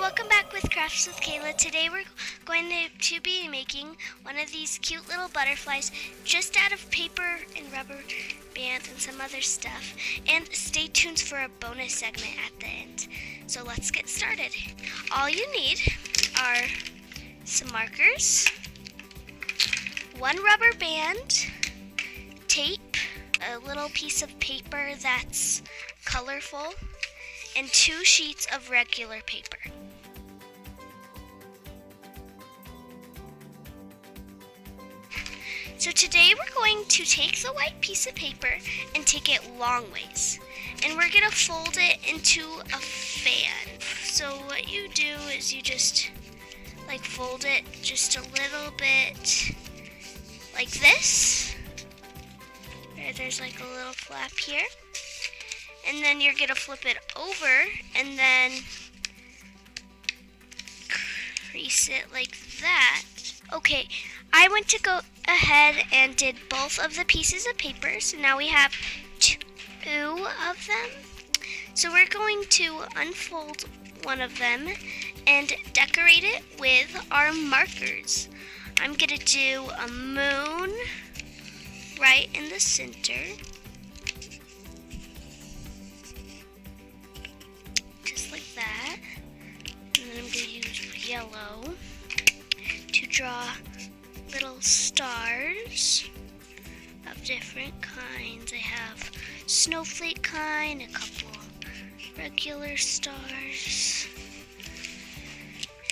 welcome back with Crafts with Kayla. Today we're going to be making one of these cute little butterflies just out of paper and rubber bands and some other stuff. And stay tuned for a bonus segment at the end. So let's get started. All you need are some markers, one rubber band, tape, a little piece of paper that's colorful, and 2 sheets of regular paper. So today we're going to take the white piece of paper and take it long ways. And we're going to fold it into a fan. So what you do is you just fold it just a little bit like this. There's a little flap here. And then you're going to flip it over and then crease it like that. Okay, I went to go ahead and did both of the pieces of paper, so now we have 2 of them. So we're going to unfold one of them and decorate it with our markers. I'm going to do a moon right in the center. That, and then I'm going to use yellow to draw little stars of different kinds. I have snowflake kind, a couple regular stars,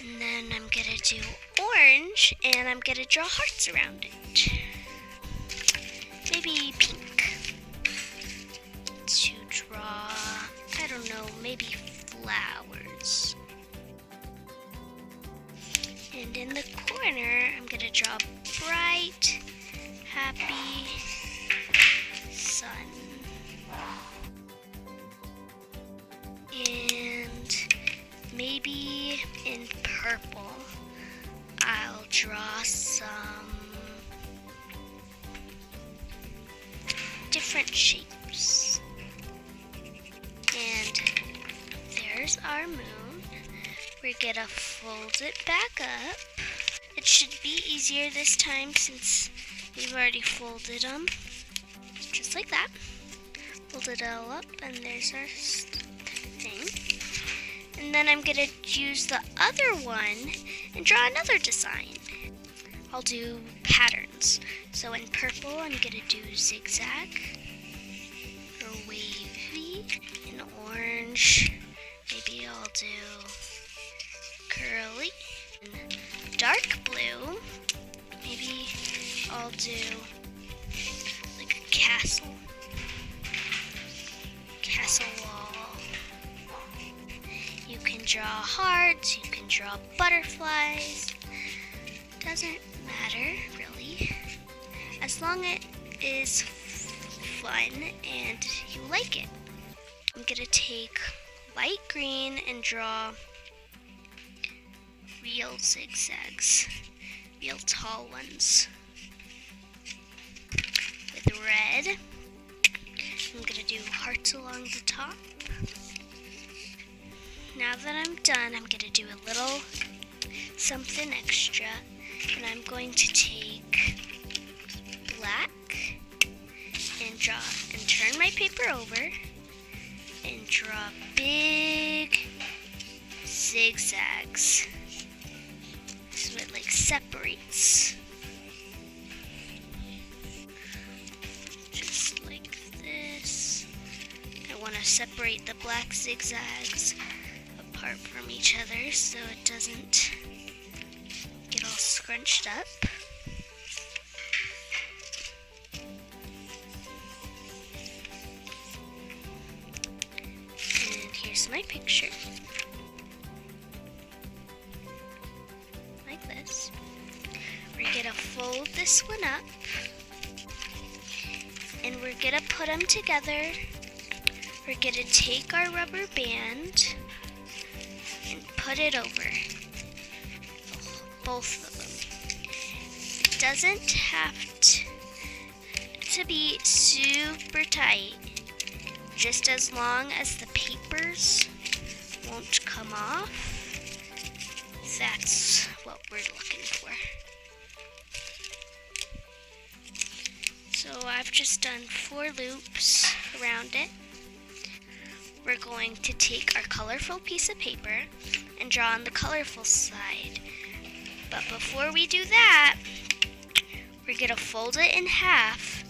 and then I'm going to do orange, and I'm going to draw hearts around it. Maybe pink to draw, I don't know, maybe flowers. And in the corner, I'm going to draw bright, happy sun. And maybe in purple, I'll draw some different shapes. And there's our moon. We're gonna fold it back up. It should be easier this time since we've already folded them. Just like that. Fold it all up and there's our thing. And then I'm gonna use the other one and draw another design. I'll do patterns. So in purple, I'm gonna do zigzag or wavy. In orange, maybe I'll do curly. In dark blue, maybe I'll do like a castle wall. You can draw hearts, you can draw butterflies. Doesn't matter really, as long as it is fun and you like it. I'm gonna take light green and draw real zigzags, real tall ones. With red, I'm gonna do hearts along the top. Now that I'm done, I'm gonna do a little something extra, and I'm going to take black and draw and turn my paper over and draw big zigzags so it separates, just like this. I want to separate the black zigzags apart from each other so it doesn't get all scrunched up. And here's my picture. Like this. We're gonna fold this one up and we're gonna put them together. We're gonna take our rubber band and put it over both of them. It doesn't have to be super tight, just as long as the papers won't come off That's what we're looking for. So I've just done 4 loops around it. We're going to take our colorful piece of paper and draw on the colorful side. But before we do that, we're going to fold it in half.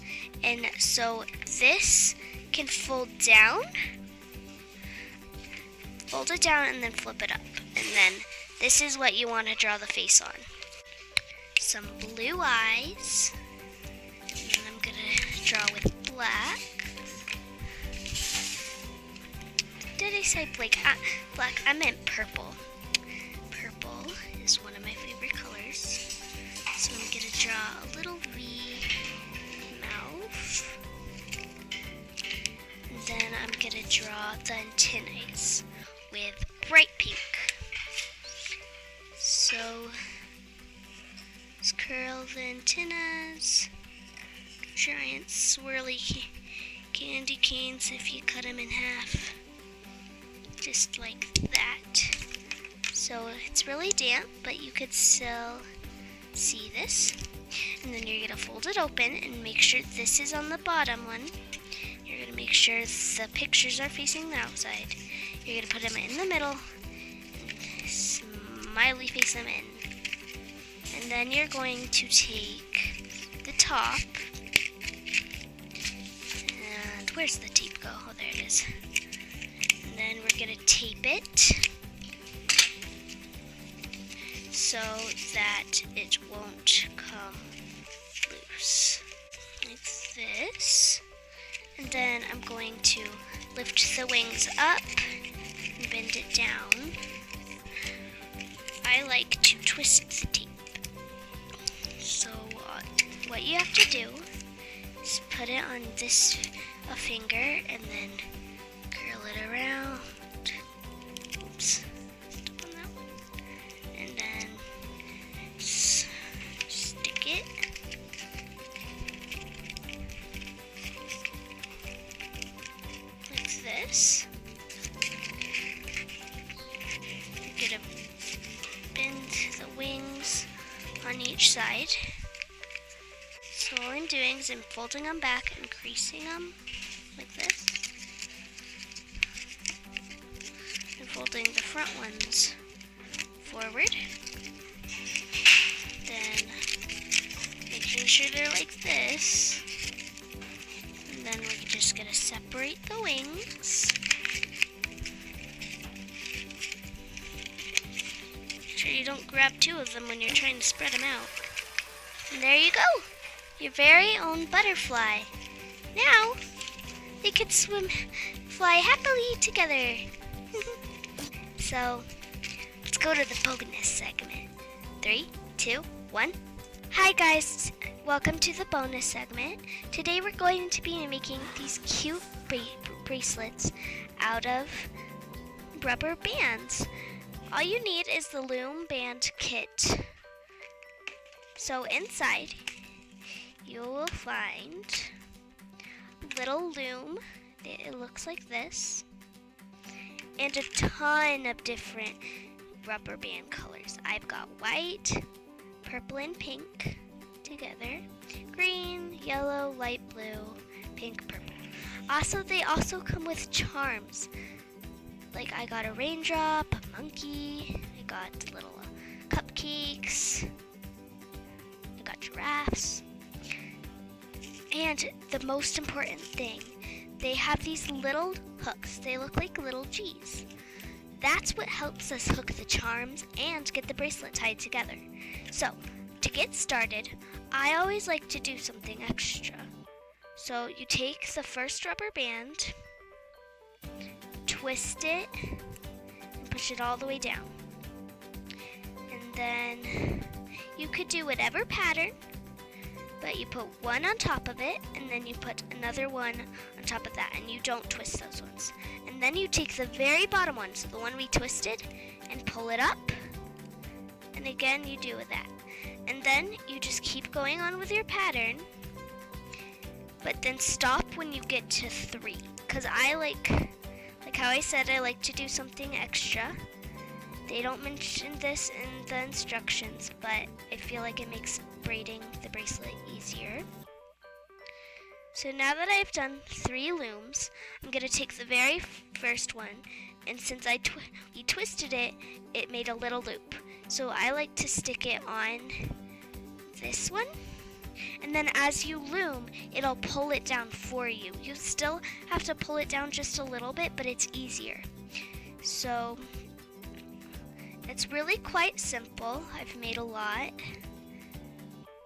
And so this can fold down. Fold it down and then flip it up. And then this is what you want to draw the face on. Some blue eyes. And then I'm going to draw with black. Did I say black? I meant purple. Purple is one of my favorite colors. So I'm going to draw a little V mouth. And then I'm going to draw the antennae with bright pink. So let's curl the antennas. Giant swirly candy canes if you cut them in half. Just like that. So it's really damp, but you could still see this. And then you're gonna fold it open and make sure this is on the bottom one. You're gonna make sure the pictures are facing the outside. You're gonna put them in the middle and smiley face them in. And then you're going to take the top. And where's the tape go? Oh, there it is. Then we're going to tape it so that it won't come loose, like this. And then I'm going to lift the wings up and bend it down. I like to twist the tape. So what you have to do is put it on this finger and then curl it around. Oops. Step on that one. And then stick it. Like this. You're gonna bend the wings on each side. So all I'm doing is I'm folding them back and creasing them like this. Folding the front ones forward, then making sure they're like this, and then we're just going to separate the wings. Make sure you don't grab 2 of them when you're trying to spread them out. And there you go, your very own butterfly. Now they can fly happily together. So, let's go to the bonus segment. 3, 2, 1. Hi guys, welcome to the bonus segment. Today we're going to be making these cute bracelets out of rubber bands. All you need is the loom band kit. So inside, you will find a little loom. It looks like this. And a ton of different rubber band colors. I've got white, purple, and pink together. Green, yellow, light blue, pink, purple. Also, they also come with charms. Like I got a raindrop, a monkey, I got little cupcakes, I got giraffes. And the most important thing, they have these little hooks. They look like little G's. That's what helps us hook the charms and get the bracelet tied together. So, to get started, I always like to do something extra. So, you take the first rubber band, twist it, and push it all the way down. And then you could do whatever pattern, but you put one on top of it, and then you put another one on top of that, and you don't twist those ones. And then you take the very bottom one, so the one we twisted, and pull it up, and again you do that. And then you just keep going on with your pattern, but then stop when you get to 3. Because I like how I said, I like to do something extra. They don't mention this in the instructions, but I feel like it makes braiding the bracelet easier. So now that I've done 3 looms, I'm going to take the very first one, and since we twisted it, it made a little loop. So I like to stick it on this one, and then as you loom, it'll pull it down for you. You still have to pull it down just a little bit, but it's easier. So it's really quite simple. I've made a lot,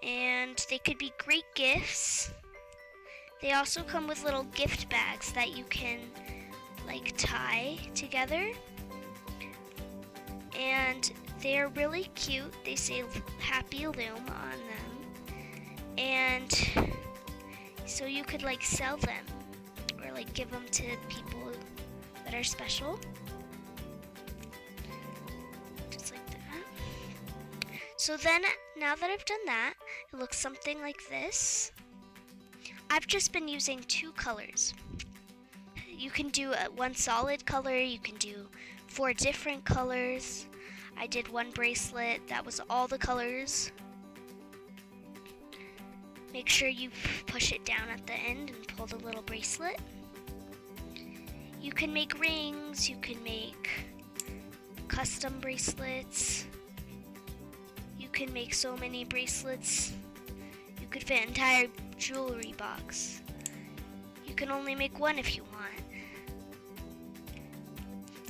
and they could be great gifts. They also come with little gift bags that you can like tie together, and they're really cute. They say Happy Loom on them, and so you could like sell them or like give them to people that are special, just like that. So then now that I've done that, it looks something like this. I've just been using 2 colors. You can do one solid color, you can do 4 different colors. I did one bracelet that was all the colors. Make sure you push it down at the end and pull the little bracelet. You can make rings, you can make custom bracelets. You can make so many bracelets. You could fit an entire jewelry box. You can only make one if you want.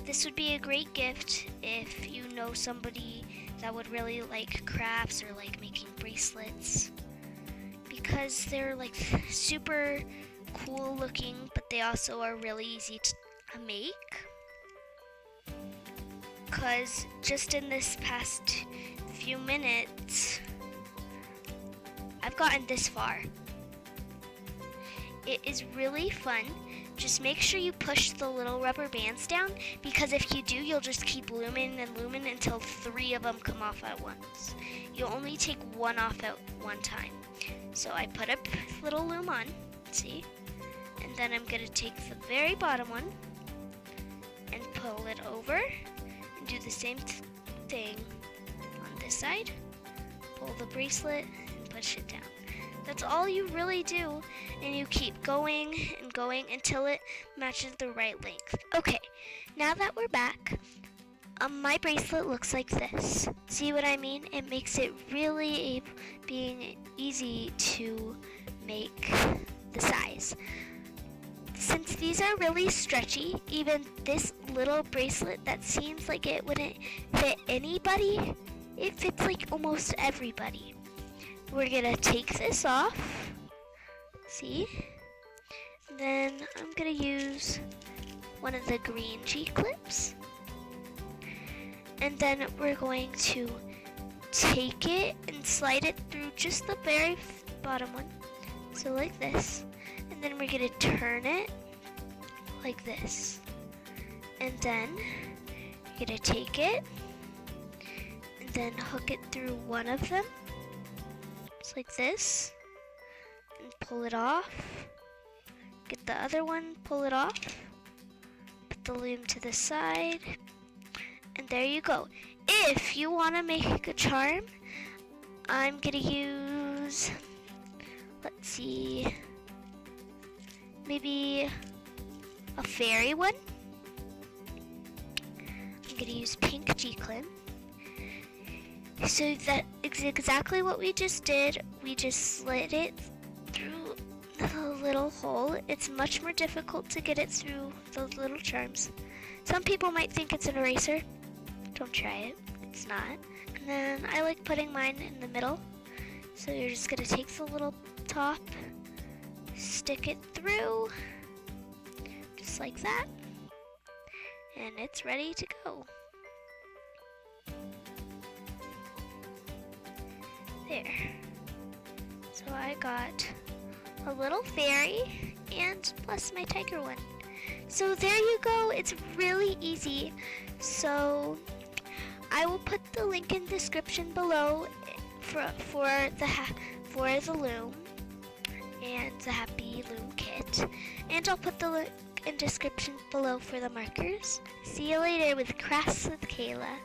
This would be a great gift if you know somebody that would really like crafts or like making bracelets, because they're like super cool looking, but they also are really easy to make. Because just in this past few minutes, I've gotten this far. It is really fun. Just make sure you push the little rubber bands down, because if you do, you'll just keep looming and looming until 3 of them come off at once. You'll only take 1 off at one time. So I put a little loom on, see? And then I'm gonna take the very bottom one and pull it over and do the same thing on this side. Pull the bracelet and push it down. That's all you really do, and you keep going and going until it matches the right length. Okay, now that we're back, my bracelet looks like this. See what I mean? It makes it really being easy to make the size. Since these are really stretchy, even this little bracelet that seems like it wouldn't fit anybody, it fits like almost everybody. We're gonna take this off, see? Then I'm gonna use one of the green G-clips. And then we're going to take it and slide it through just the very bottom one. So like this. And then we're gonna turn it like this. And then you're gonna take it and then hook it through one of them. Just like this, and pull it off. Get the other one, pull it off. Put the loom to the side, and there you go. If you want to make a charm, I'm gonna use, let's see, maybe a fairy one. I'm gonna use pink G-clip. So that is exactly what we just did. We just slid it through the little hole. It's much more difficult to get it through those little charms. Some people might think it's an eraser. Don't try it. It's not. And then I like putting mine in the middle. So you're just gonna take the little top, stick it through, just like that, and it's ready to go. There. So I got a little fairy and plus my tiger one. So there you go. It's really easy. So I will put the link in the description below for the loom and the Happy Loom kit. And I'll put the link in description below for the markers. See you later with Crafts with Kayla.